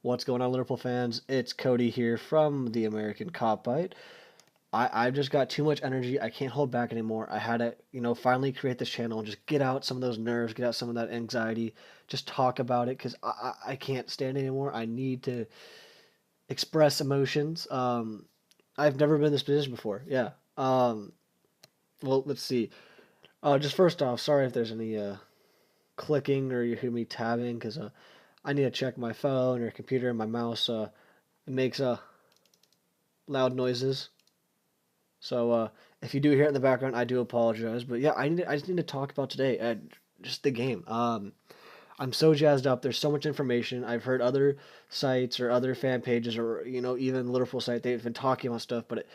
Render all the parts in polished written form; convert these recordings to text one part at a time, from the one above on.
What's going on, Liverpool fans? It's Cody here from the American Cop Bite. I've just got too much energy. I can't hold back anymore. I had to, finally create this channel and just get out some of those nerves, get out some of that anxiety, just talk about it because I can't stand it anymore. I need to express emotions. I've never been in this position before. Yeah. Well, let's see. Just first off, sorry if there's any clicking or you hear me tabbing because I need to check my phone or computer and my mouse. It makes loud noises. So if you do hear it in the background, I do apologize. But yeah, I just need to talk about today, just the game. I'm so jazzed up. There's so much information. I've heard other sites or other fan pages or even Liverpool site they've been talking about stuff, but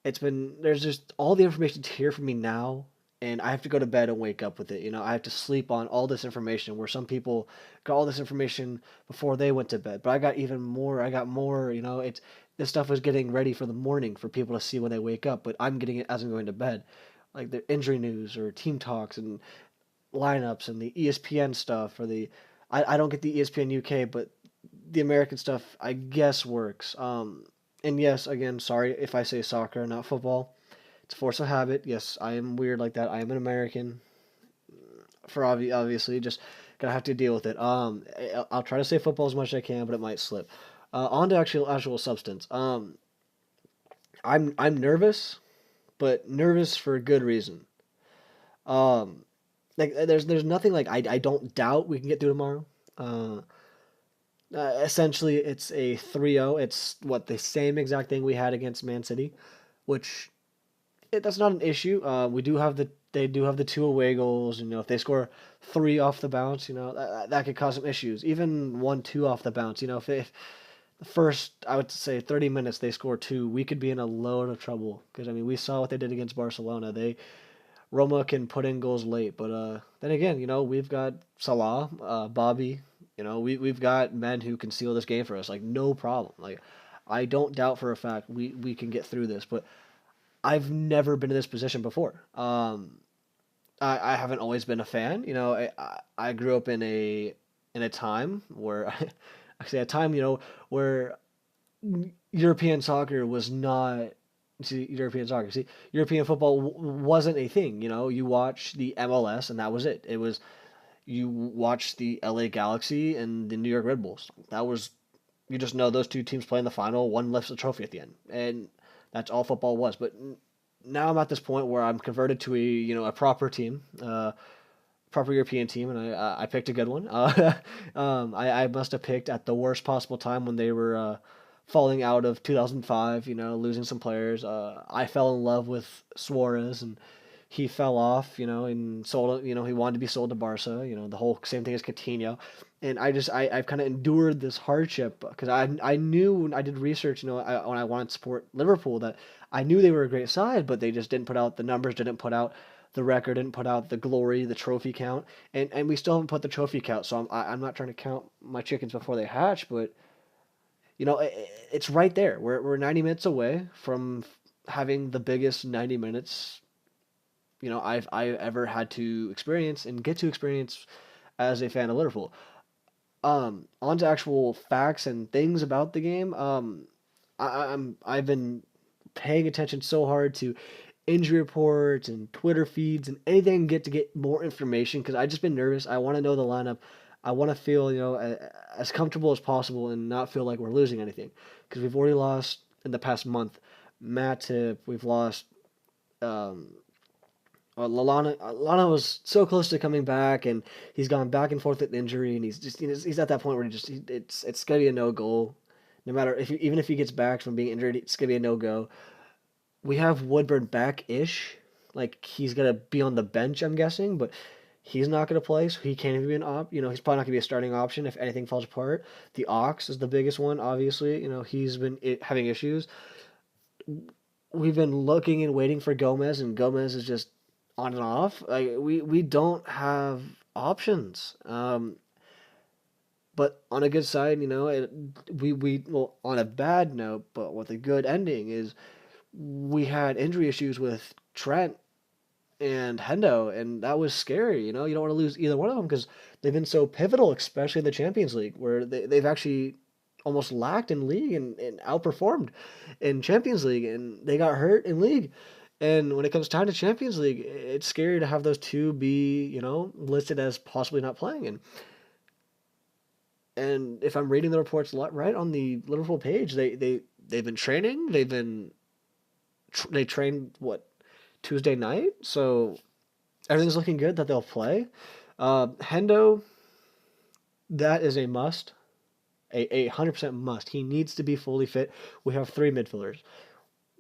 it's been there's just all the information to hear from me now, and I have to go to bed and wake up with it. I have to sleep on all this information where some people got all this information before they went to bed. But I got even more. I got more. It's this stuff was getting ready for the morning for people to see when they wake up, but I'm getting it as I'm going to bed, like the injury news or team talks and lineups and the ESPN stuff or the I don't get the ESPN UK, but the American stuff I guess works. And yes, again, sorry if I say soccer, not football. It's a force of habit. Yes, I am weird like that. I am an American for obviously just gonna have to deal with it. I'll try to say football as much as I can, but it might slip. On to actual substance. I'm nervous, but nervous for a good reason. Um, like there's nothing like I don't doubt we can get through tomorrow. Uh, Essentially, it's a 3-0. It's what the same exact thing we had against Man City, which that's not an issue. We do have they do have the two away goals. If they score three off the bounce, that could cause some issues. Even 1-2 off the bounce, if the first I would say 30 minutes they score two, we could be in a load of trouble. Because I mean, we saw what they did against Barcelona. Roma can put in goals late, but then again, we've got Salah, Bobby. We've got men who can seal this game for us, like no problem. Like I don't doubt for a fact we can get through this, but I've never been in this position before. I haven't always been a fan. I grew up in a time where I say a time where European soccer was not. See, European soccer. See, European football wasn't a thing. You watch the MLS and that was it. It was you watch the LA Galaxy and the New York Red Bulls. That was you just know those two teams play in the final. One lifts the trophy at the end, and that's all football was. But now I'm at this point where I'm converted to a proper team, proper European team, and I picked a good one. I must have picked at the worst possible time when they were falling out of 2005. Losing some players. I fell in love with Suarez and he fell off, and sold. He wanted to be sold to Barca. The whole same thing as Coutinho, and I've kind of endured this hardship because I knew when I did research, when I wanted to support Liverpool that I knew they were a great side, but they just didn't put out the numbers, didn't put out the record, didn't put out the glory, the trophy count, and we still haven't put the trophy count. So I'm not trying to count my chickens before they hatch, but it's right there. We're 90 minutes away from having the biggest 90 minutes I ever had to experience and get to experience as a fan of Liverpool. On to actual facts and things about the game. I've been paying attention so hard to injury reports and Twitter feeds and anything I can get to get more information because I just been nervous. I want to know the lineup. I want to feel as comfortable as possible and not feel like we're losing anything because we've already lost in the past month. Matip, we've lost. Um, Lallana was so close to coming back, and he's gone back and forth with injury, and he's just he's at that point where it's gonna be a no goal, no matter even if he gets back from being injured, it's gonna be a no go. We have Woodburn back ish, like he's gonna be on the bench, I'm guessing, but he's not gonna play, so he can't even be an op. He's probably not gonna be a starting option if anything falls apart. The Ox is the biggest one, obviously. He's been having issues. We've been looking and waiting for Gomez, and Gomez is just on and off. Like we don't have options. But on a good side, we well on a bad note, but with a good ending is we had injury issues with Trent and Hendo, and that was scary. You don't want to lose either one of them because they've been so pivotal, especially in the Champions League, where they've actually almost lacked in league and outperformed in Champions League, and they got hurt in league. And when it comes time to Champions League, it's scary to have those two be, listed as possibly not playing. And if I'm reading the reports right on the Liverpool page, they've been training. They trained what, Tuesday night, so everything's looking good that they'll play. Hendo, that is a must, a 100% must. He needs to be fully fit. We have three midfielders.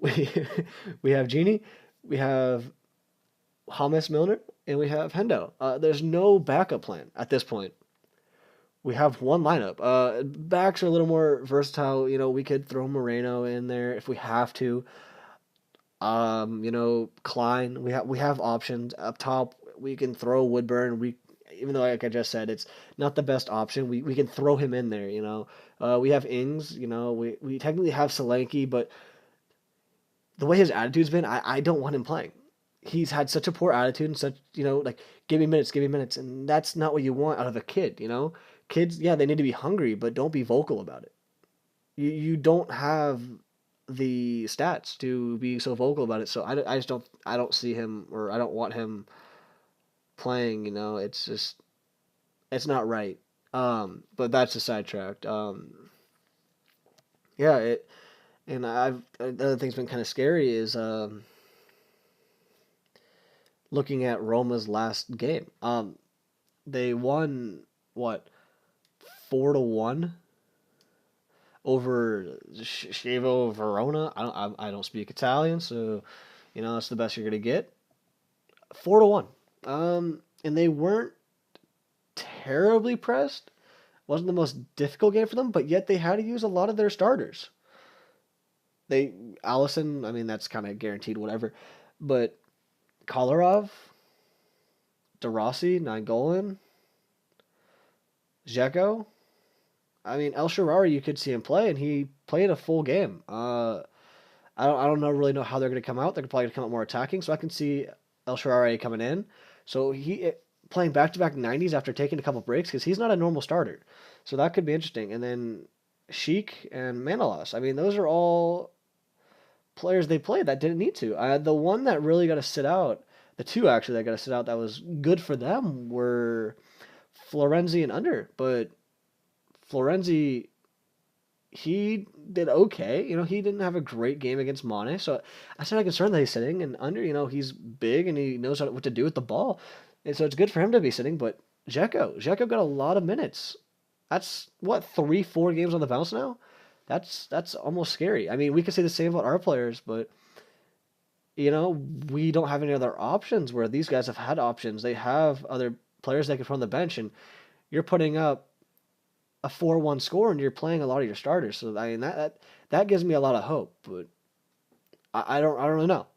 We we have Genie, we have James Milner, and we have Hendo. There's no backup plan at this point. We have one lineup. Backs are a little more versatile. We could throw Moreno in there if we have to. Klein. We have options up top. We can throw Woodburn. Even though like I just said, it's not the best option. We can throw him in there. We have Ings. We technically have Solanke, but the way his attitude's been, I don't want him playing. He's had such a poor attitude and such, like, give me minutes, and that's not what you want out of a kid. Kids, yeah, they need to be hungry, but don't be vocal about it. You don't have the stats to be so vocal about it, so I just don't see him, or I don't want him playing. It's just it's not right. But that's a sidetracked. Yeah, and the other thing's been kind of scary is looking at Roma's last game. They won what, 4-1 over Chievo Verona. I don't speak Italian, so that's the best you're gonna get. 4-1. And they weren't terribly pressed. Wasn't the most difficult game for them, but yet they had to use a lot of their starters. Allison, I mean, that's kind of guaranteed, whatever. But Kolarov, De Rossi, Nainggolan, Dzeko. I mean, El Shaarawy, you could see him play, and he played a full game. I don't really know how they're going to come out. They're probably going to come out more attacking, so I can see El Shaarawy coming in. So playing back-to-back 90s after taking a couple breaks, because he's not a normal starter. So that could be interesting. And then Sheik and Manolas. I mean, those are all players they played that didn't need to. The one that really got to sit out, the two actually that got to sit out that was good for them were Florenzi and Under. But Florenzi, he did okay. He didn't have a great game against Mane, so I'm not concerned that he's sitting. And Under, he's big and he knows what to do with the ball, and so it's good for him to be sitting. But Dzeko got a lot of minutes. That's what, 3-4 games on the bounce now. That's almost scary. I mean, we could say the same about our players, but we don't have any other options where these guys have had options. They have other players they can put on the bench, and you're putting up a 4-1 score and you're playing a lot of your starters. So I mean that gives me a lot of hope, but I don't really know.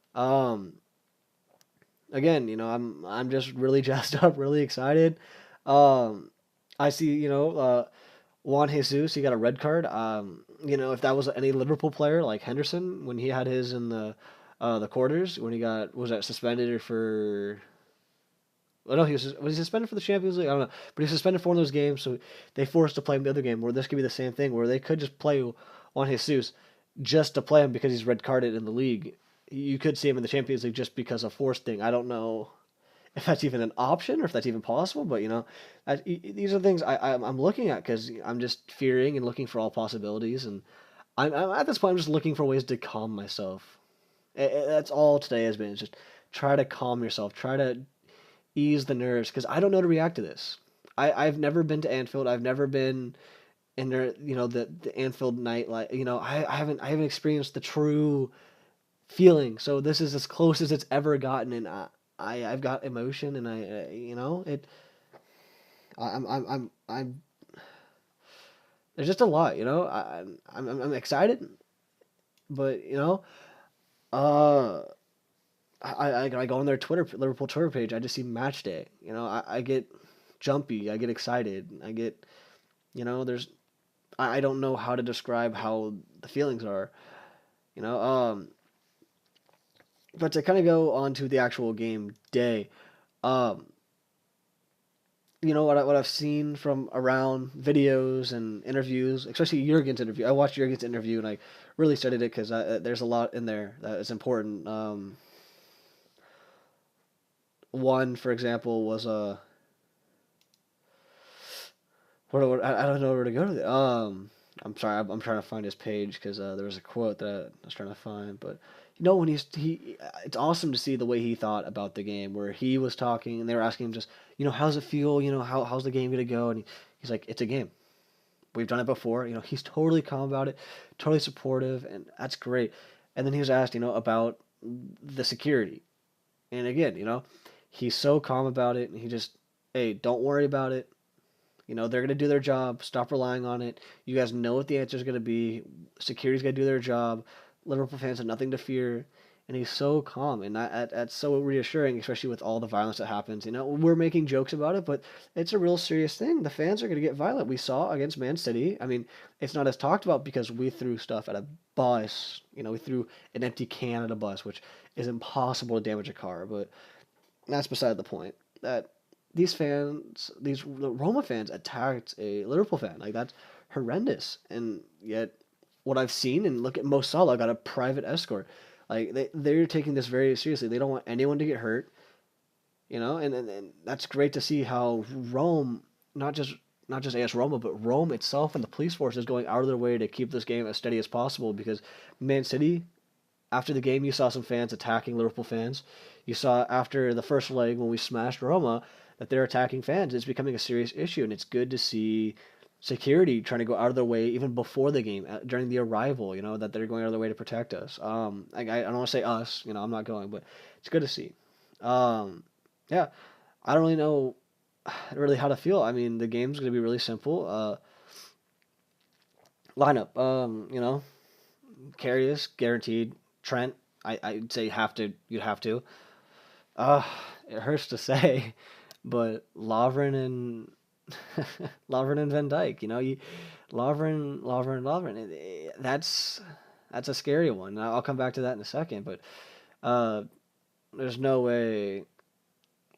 Again, I'm just really jazzed up, really excited. Um, I see, Juan Jesus, he got a red card. If that was any Liverpool player like Henderson when he had his in the quarters, when he was that suspended for. Oh no, was he suspended for the Champions League? I don't know, but he was suspended for one of those games, so they forced to play him the other game. Where this could be the same thing, where they could just play Juan Jesus just to play him because he's red carded in the league. You could see him in the Champions League just because of forced thing. I don't know if that's even an option or if that's even possible, but these are things I'm looking at because I'm just fearing and looking for all possibilities, and I'm at this point I'm just looking for ways to calm myself. That's all today has been. Is just try to calm yourself, try to ease the nerves because I don't know how to react to this. I've never been to Anfield. I've never been in there. The Anfield night. Like I haven't experienced the true feeling. So this is as close as it's ever gotten, and I've got emotion, and it. I'm. There's just a lot. I'm excited, but uh. I go on their Liverpool Twitter page. I just see match day. I get jumpy. I get excited. There's, I don't know how to describe how the feelings are. You know, um, but to kind of go on to the actual game day, um, what I've seen from around videos and interviews, especially Jurgen's interview. I watched Jurgen's interview and I really studied it because there's a lot in there that is important. One, for example, was I don't know where to go to. I'm sorry, I'm trying to find his page because there was a quote that I was trying to find, but when it's awesome to see the way he thought about the game, where he was talking and they were asking him just, how's it feel, how's the game gonna go, and he's like, it's a game. We've done it before. He's totally calm about it, totally supportive, and that's great. And then he was asked, about the security, and again, he's so calm about it, and he just, hey, don't worry about it. They're going to do their job. Stop relying on it. You guys know what the answer is going to be. Security's going to do their job. Liverpool fans have nothing to fear. And he's so calm, and that's so reassuring, especially with all the violence that happens. We're making jokes about it, but it's a real serious thing. The fans are going to get violent. We saw against Man City. I mean, it's not as talked about because we threw stuff at a bus. We threw an empty can at a bus, which is impossible to damage a car. But that's beside the point. That these Roma fans attacked a Liverpool fan. Like, that's horrendous. And yet, what I've seen, and look at Mo Salah got a private escort. Like, they're taking this very seriously. They don't want anyone to get hurt. And that's great to see how Rome, not just AS Roma, but Rome itself and the police force is going out of their way to keep this game as steady as possible. Because Man City, after the game, you saw some fans attacking Liverpool fans. You saw after the first leg when we smashed Roma that they're attacking fans. It's becoming a serious issue, and it's good to see security trying to go out of their way even before the game, during the arrival. That they're going out of their way to protect us. I don't want to say us. I'm not going, but it's good to see. Yeah, I don't really know really how to feel. I mean, the game's going to be really simple. Lineup. Karius guaranteed. Trent, I'd say you'd have to. Uh, it hurts to say, but Lovren and Lovren and Van Dyke. Lovren. That's a scary one. I'll come back to that in a second, but uh, there's no way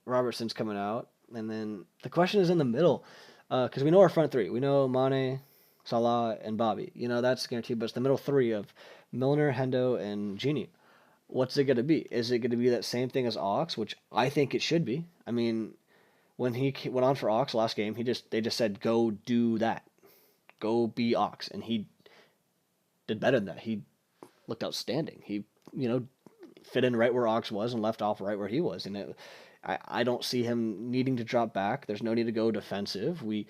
Robertson's coming out. And then the question is in the middle, because we know our front three. We know Mane, Salah, and Bobby. That's guaranteed, but it's the middle three of Milner, Hendo, and Genie. What's it going to be? Is it going to be that same thing as Ox, which I think it should be? I mean, when he went on for Ox last game, they just said, go do that. Go be Ox. And he did better than that. He looked outstanding. He, fit in right where Ox was and left off right where he was. And I don't see him needing to drop back. There's no need to go defensive. We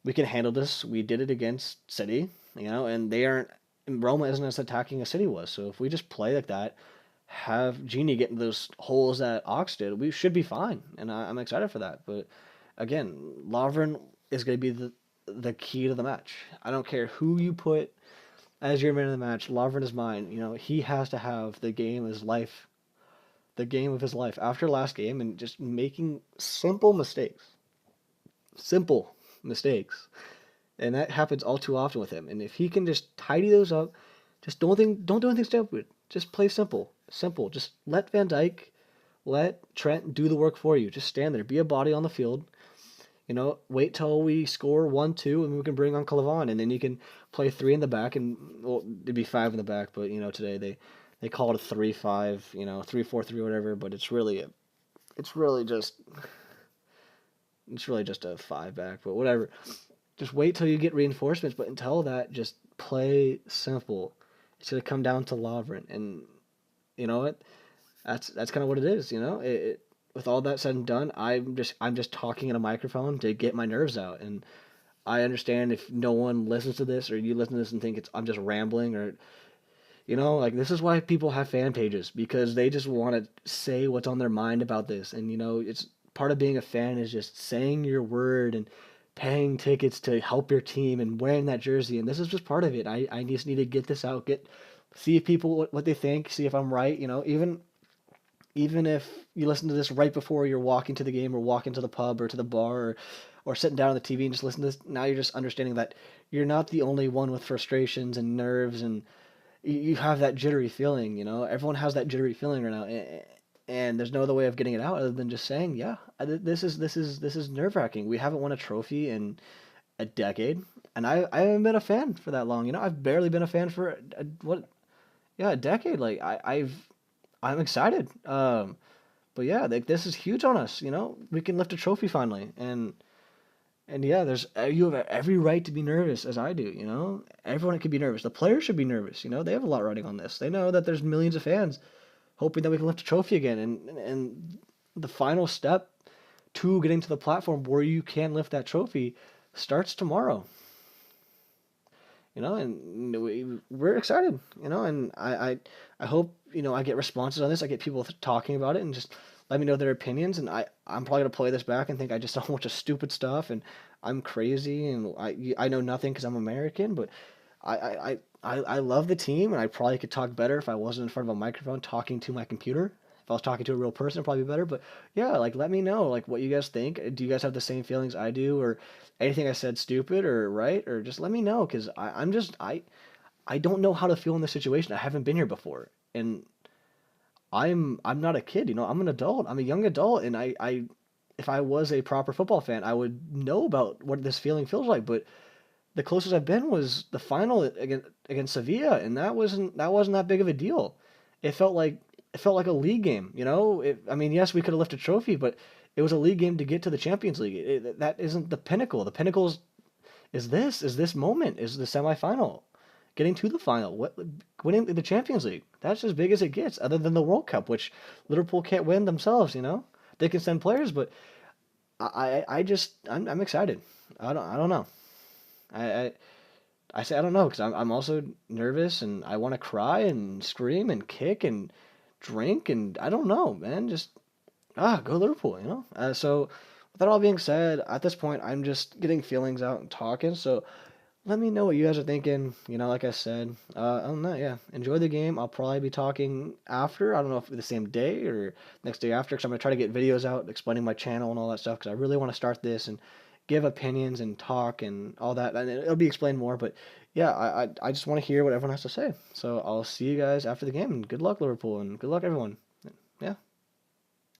can handle this. We did it against City, and they aren't. Roma isn't as attacking as City was. So if we just play like that, have Genie get in those holes that Ox did, we should be fine. And I'm excited for that. But again, Lovren is going to be the key to the match. I don't care who you put as your man of the match. Lovren is mine. He has to have the game of his life. The game of his life after last game, and just making simple mistakes. Simple mistakes. And that happens all too often with him. And if he can just tidy those up, just don't do anything stupid. Just play simple. Simple. Just let Van Dijk, let Trent do the work for you. Just stand there. Be a body on the field. Wait till we score 1-2 and we can bring on Calavan. And then you can play 3 in the back. And, well, it'd be 5 in the back. But, today they call it a 3-5, 3-4-3, whatever. But it's really just a 5 back. But whatever. Just wait till you get reinforcements. But until that, just play simple. It's going to come down to Lovren. And you know what? That's kind of what it is. With all that said and done, I'm just talking in a microphone to get my nerves out. And I understand if no one listens to this, or you listen to this and think I'm just rambling, or like, this is why people have fan pages, because they just want to say what's on their mind about this. And it's part of being a fan is just saying your word and paying tickets to help your team and wearing that jersey. And this is just part of it. I just need to get this out, see if people what they think, see if I'm right. Even if you listen to this right before you're walking to the game, or walking to the pub or to the bar, or sitting down on the TV and just listen to this, now you're just understanding that you're not the only one with frustrations and nerves, and you have that jittery feeling. Everyone has that jittery feeling right now. and there's no other way of getting it out other than just saying, yeah, this is nerve-wracking. We haven't won a trophy in a decade, and I haven't been a fan for that long. I've barely been a fan for what, yeah, a decade. Like I'm excited. But yeah, like this is huge on us. We can lift a trophy finally, and yeah, there's you have every right to be nervous as I do. Everyone could be nervous. The players should be nervous. They have a lot riding on this. They know that there's millions of fans hoping that we can lift a trophy again, and the final step to getting to the platform where you can lift that trophy starts tomorrow. And we're excited. And I hope I get responses on this. I get people talking about it and just let me know their opinions. And I'm probably gonna play this back and think I just saw a bunch of stupid stuff and I'm crazy and I know nothing because I'm American. But I love the team and I probably could talk better if I wasn't in front of a microphone talking to my computer. If I was talking to a real person, it'd probably be better. But yeah, like let me know like what you guys think. Do you guys have the same feelings I do, or anything I said stupid or right, or just let me know because I don't know how to feel in this situation. I haven't been here before, and I'm not a kid. I'm an adult. I'm a young adult, and I if I was a proper football fan, I would know about what this feeling feels like. But the closest I've been was the final against Sevilla, and that wasn't that big of a deal. It felt like it felt like a league game. I mean, yes, we could have lifted a trophy, but it was a league game to get to the Champions League. That isn't the pinnacle. The pinnacle is this moment, is the semifinal, getting to the final, winning the Champions League. That's as big as it gets, other than the World Cup, which Liverpool can't win themselves. They can send players, but I'm excited. I don't know. I, I I say I don't know because I'm also nervous and I want to cry and scream and kick and drink and I don't know, man. Just go Liverpool. So with that all being said, at this point I'm just getting feelings out and talking. So let me know what you guys are thinking. Like I said, other than that, yeah, enjoy the game. I'll probably be talking after. I don't know if the same day or next day after, because I'm gonna try to get videos out explaining my channel and all that stuff. Because I really want to start this and give opinions and talk and all that. And it'll be explained more. But yeah, I just want to hear what everyone has to say. So I'll see you guys after the game. And good luck, Liverpool, and good luck, everyone. Yeah.